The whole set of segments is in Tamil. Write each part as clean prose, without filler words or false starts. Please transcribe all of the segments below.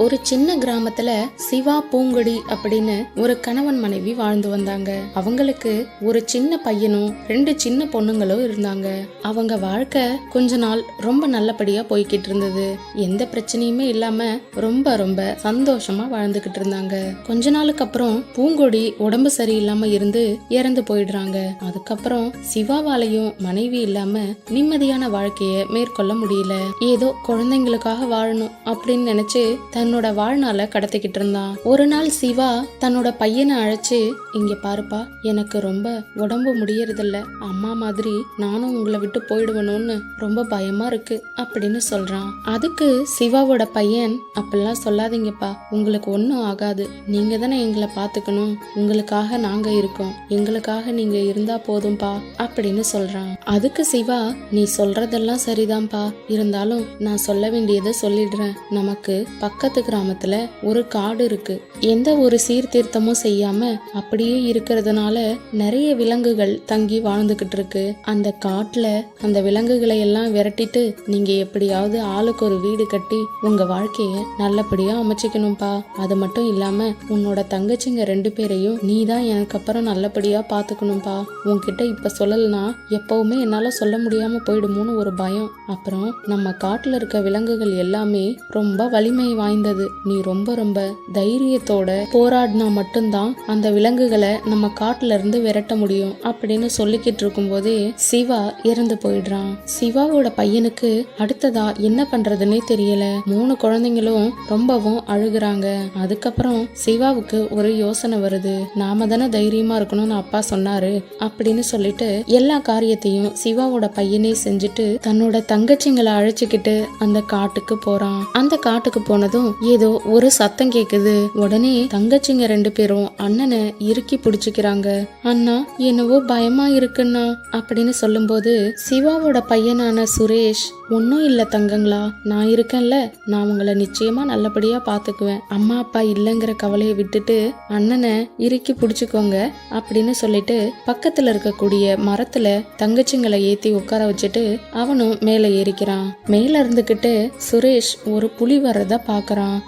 ஒரு சின்ன கிராமத்துல சிவா பூங்கொடி அப்படின்னு ஒரு கணவன் மனைவி வாழ்ந்து வந்தாங்க. அவங்களுக்கு ஒரு சின்ன பையனும் 2 சின்ன பொண்ணுங்களும் இருந்தாங்க. அவங்க வாழ்க்கை கொஞ்ச நாள் ரொம்ப நல்லபடியா போய்கிட்டு இருந்தது. எந்த பிரச்சனையுமே இல்லாம ரொம்ப ரொம்ப சந்தோஷமா வாழ்ந்துகிட்டு இருந்தாங்க. கொஞ்ச நாளுக்கு அப்புறம் பூங்கொடி உடம்பு சரியில்லாம இருந்து இறந்து போயிடுறாங்க. அதுக்கப்புறம் சிவாவாலையும் மனைவி இல்லாம நிம்மதியான வாழ்க்கைய மேற்கொள்ள முடியல. ஏதோ குழந்தைங்களுக்காக வாழணும் அப்படின்னு நினைச்சு தன்னோட வாழ்நாள கடத்திக்கிட்டு இருந்தான். ஒரு நாள் சிவா தன்னோட பையனை அழைச்சு, இங்க பாருப்பா, எனக்கு ரொம்ப உடம்பு முடியறதில்ல, அம்மா மாதிரி நானும் உங்களை விட்டு போயிடுவணும்னு ரொம்ப பயமா இருக்கு அப்படின்னு சொல்றான். அதுக்கு சிவாவோட பையன், அப்படிலாம் சொல்லாதீங்கப்பா, உங்களுக்கு ஒன்னும் ஆகாது, நீங்க தானே எங்களை பாத்துக்கணும், உங்களுக்காக நாங்க இருக்கோம், எங்களுக்காக நீங்க இருந்தா போதும்பா அப்படின்னு சொல்றான். அதுக்கு சிவா, நீ சொல்றதெல்லாம் சரிதான்ப்பா, இருந்தாலும் நான் சொல்ல வேண்டியதை சொல்லிடுறேன். நமக்கு பக்கத்து கிராமத்துல ஒரு காடு இருக்கு. எந்த ஒரு சீர்திருத்தமும் செய்யாம அப்படியே இருக்கிறதுனால நிறைய விலங்குகள் தங்கி வாழ்ந்துகிட்டு இருக்கு. அந்த காட்டுல அந்த விலங்குகளை எல்லாம் விரட்டிட்டு நீங்க எப்படியாவது ஆளுக்கு ஒரு வீடு கட்டி உங்க வாழ்க்கைய நல்லபடியா அமைச்சிக்கணும்பா. அது மட்டும் இல்லாம உன்னோட தங்கச்சிங்க 2 பேரையும் நீ தான் எனக்கு அப்புறம் நல்லபடியா பாத்துக்கணும்பா. உன்கிட்ட இப்ப சொல்லலனா எப்பவுமே என்னால சொல்ல முடியாம போயிடுமோன்னு ஒரு பயம். அப்புறம் நம்ம காட்டுல இருக்க விலங்குகள் எல்லாமே ரொம்ப வலிமை வாய்ந்தது. நீ ரொம்ப ரொம்ப தைரியத்தோட போராடினா மட்டும்தான் அந்த விலங்குகளை நம்ம காட்டுல இருந்து விரட்ட முடியும் அப்படின்னு சொல்லிக்கிட்டு இருக்கும் போதே சிவா இறந்து போயிடுறான். சிவாவோட பையனுக்கு அடுத்ததா என்ன பண்றதுன்னே தெரியல. 3 குழந்தைங்களும் ரொம்பவும் அழுகுறாங்க. அதுக்கப்புறம் சிவாவுக்கு ஒரு யோசனை வருது. நாம தானே தைரியமா இருக்கணும்னு அப்பா சொன்னாரு அப்படின்னு சொல்லிட்டு எல்லா காரியத்தையும் சிவாவோட பையனே செஞ்சுட்டு தன்னோட தங்கச்சிங்களை அழைச்சுக்கிட்டு அந்த காட்டுக்கு போறான். அந்த காட்டுக்கு போனதும் ஏதோ ஒரு சத்தம் கேக்குது. உடனே தங்கச்சிங்க 2 பேரும் அண்ணனை இறுக்கி பிடிச்சுக்கிறாங்க. அண்ணா, என்னவோ பயமா இருக்குன்னா அப்படின்னு சொல்லும்போது சிவாவோட பையனான சுரேஷ், ஒன்னும் இல்ல தங்கங்களா, நான் இருக்கேன்ல, நான் உங்களை நிச்சயமா நல்லபடியா பாத்துக்குவேன், அம்மா அப்பா இல்லங்கிற கவலையை விட்டுட்டு அண்ணனை இறுக்கி பிடிச்சுக்கோங்க அப்படின்னு சொல்லிட்டு பக்கத்துல இருக்கக்கூடிய மரத்துல தங்கச்சிங்களை ஏத்தி உட்கார வச்சுட்டு அவனும் மேல ஏறிக்கிறான். மேல இருந்துகிட்டு சுரேஷ் ஒரு புலி வர்றத பாக்குறான்.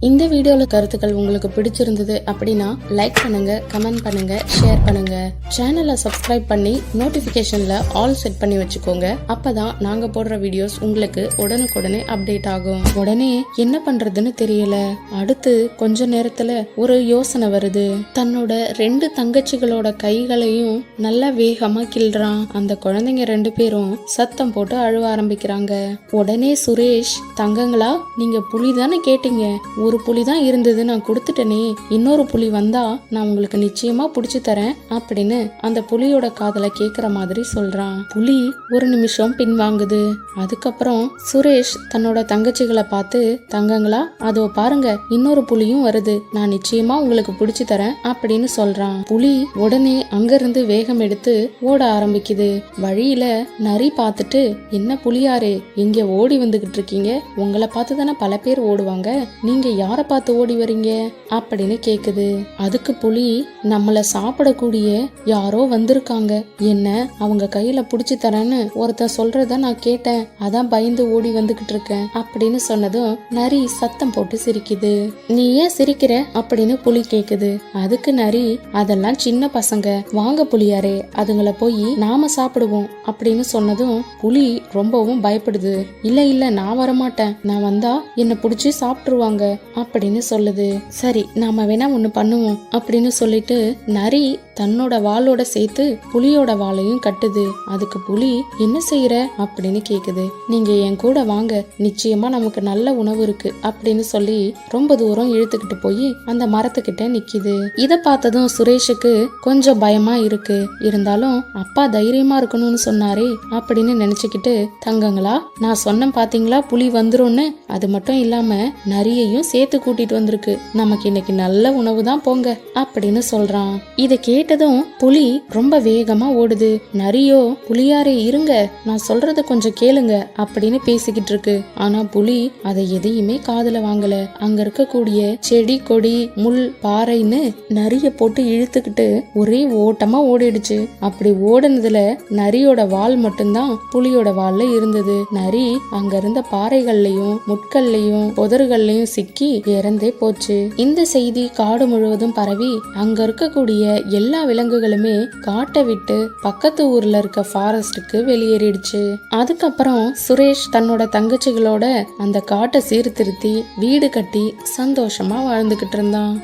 இந்த வீடியோல கருத்துக்கள் உங்களுக்கு பிடிச்சிருந்தது அப்படின்னா லைக் பண்ணுங்க, கமெண்ட் பண்ணுங்க, ஷேர் பண்ணுங்க. சேனலை சப்ஸ்கிரைப் பண்ணி நோட்டிபிகேஷன்ல ஆல் செட் பண்ணி வச்சுக்கோங்க. அப்பதான் நாங்க போடுற வீடியோஸ் உங்களுக்கு உடனுக்குடனே அப்டேட் ஆகும். உடனே என்ன பண்றதுன்னு தெரியல. அடுத்து கொஞ்ச நேரத்துல ஒரு யோசனை வருது. தன்னோட 2 தங்கச்சிகளோட கைகளையும் நல்லா வேகமா கிள்றான். அந்த குழந்தைங்க 2 பேரும் சத்தம் போட்டு அழுவ ஆரம்பிக்கிறாங்க. உடனே சுரேஷ், தங்கங்களா, நீங்க புலி தானே கேட்டீங்க, ஒரு புலி தான் இருந்தது, நான் கொடுத்துட்டேனே, இன்னொரு புலி வந்தா நான் உங்களுக்கு நிச்சயமா புடிச்சு தரேன் அப்படின்னு அந்த புலியோட காதல கேக்குற மாதிரி சொல்றான். புலி ஒரு நிமிஷம் பின்வாங்குது. அதுக்கப்புறம் சுரேஷ் தன்னோட தங்கச்சிகளை பார்த்து, தங்கங்களா, அதோ பாருங்க, இன்னொரு புலியும் வருது, நான் நிச்சயமா உங்களுக்கு புடிச்சு தரேன் அப்படின்னு சொல்றான். புலி உடனே அங்கிருந்து வேகம் எடுத்து ஓட ஆரம்பிக்குது. வழியில நரி பார்த்துட்டு, என்ன புலியாரே, இங்க ஓடி வந்துகிட்டு இருக்கீங்க, உங்களை பார்த்து தானே பல பேர் ஓடுவாங்க, நீங்க யார பார்த்து ஓடி வரீங்க அப்படின்னு கேக்குது. அதுக்கு புலி, நம்மள சாப்பிடக்கூடிய யாரோ வந்திருக்காங்க, என்ன அவங்க கையில புடிச்சு தரேன்னு ஒருத்தர் சொல்றத நான் கேட்டேன், அதான் பயந்து ஓடி வந்துகிட்டு இருக்கேன் அப்படின்னு சொன்னதும் நரி சத்தம் போட்டு சிரிக்குது. நீ ஏன் சிரிக்கிற அப்படின்னு புலி கேக்குது. அதுக்கு நரி, அதெல்லாம் சின்ன பசங்க, வாங்க புலியாரே, அதுங்களை போய் நாம சாப்பிடுவோம் அப்படின்னு சொன்னதும் புலி ரொம்பவும் பயப்படுது. இல்ல இல்ல, நான் வரமாட்டேன், நான் வந்தா என்ன புடிச்சு சாப்பிட்டுருவாங்க அப்படின்னு சொல்லுது. சரி, நாம வேணா ஒண்ணு பண்ணுவோம் அப்படின்னு சொல்லிட்டு நரி தன்னோட வாளோட சேர்த்து புலியோட வாளையும் கட்டுது. அதுக்கு புலி, என்ன செய்யற அப்படின்னு கேக்குது. நீங்க என் கூட வாங்க, நிச்சயமா நமக்கு நல்ல உணவு இருக்கு அப்படின்னு சொல்லி ரொம்ப தூரம் இழுத்துக்கிட்டு போய் அந்த மரத்துக்கிட்ட நிக்குது. இத பார்த்ததும் சுரேஷுக்கு கொஞ்சம் பயமா இருக்கு. இருந்தாலும் அப்பா தைரியமா இருக்கணும்னு சொன்னாரே அப்படின்னு நினைச்சுக்கிட்டு, தங்கங்களா, நான் சொன்ன பாத்தீங்களா புலி வந்துரும்னு, அது மட்டும் இல்லாம நரியையும் சேர்த்து சேர்த்து கூட்டிட்டு வந்திருக்கு. நமக்கு இன்னைக்கு நல்ல உணவு தான் போங்க அப்படின்னு சொல்றான். இத கேட்டதும் புலி ரொம்ப வேகமா ஓடுது. நரியோ புலியாரே இருங்க, நான் சொல்றத கொஞ்சம் கேளுங்க அப்படின்னு பேசிக்கிட்டு இருக்கு. ஆனா புலி அதை எதையுமே காதுல வாங்கல. அங்க இருக்கக்கூடிய செடி கொடி முள் பாறைன்னு நரிய போட்டு இழுத்துக்கிட்டு ஒரே ஓட்டமா ஓடிடுச்சு. அப்படி ஓடுனதுல நரியோட வால் மட்டும்தான் புலியோட வால்ல இருந்தது. நரி அங்க இருந்த பாறைகள்லயும் முட்கள்லயும் புதர்கள்லயும் சிக்கி இறந்தே போச்சு. இந்த செய்தி காடு முழுவதும் பரவி அங்க இருக்கக்கூடிய எல்லா விலங்குகளுமே காட்டை விட்டு பக்கத்து ஊர்ல இருக்க ஃபாரஸ்டுக்கு வெளியேறிடுச்சு. அதுக்கப்புறம் சுரேஷ் தன்னோட தங்கச்சிகளோட அந்த காட்டை சீர்திருத்தி வீடு கட்டி சந்தோஷமா வாழ்ந்துகிட்டு இருந்தான்.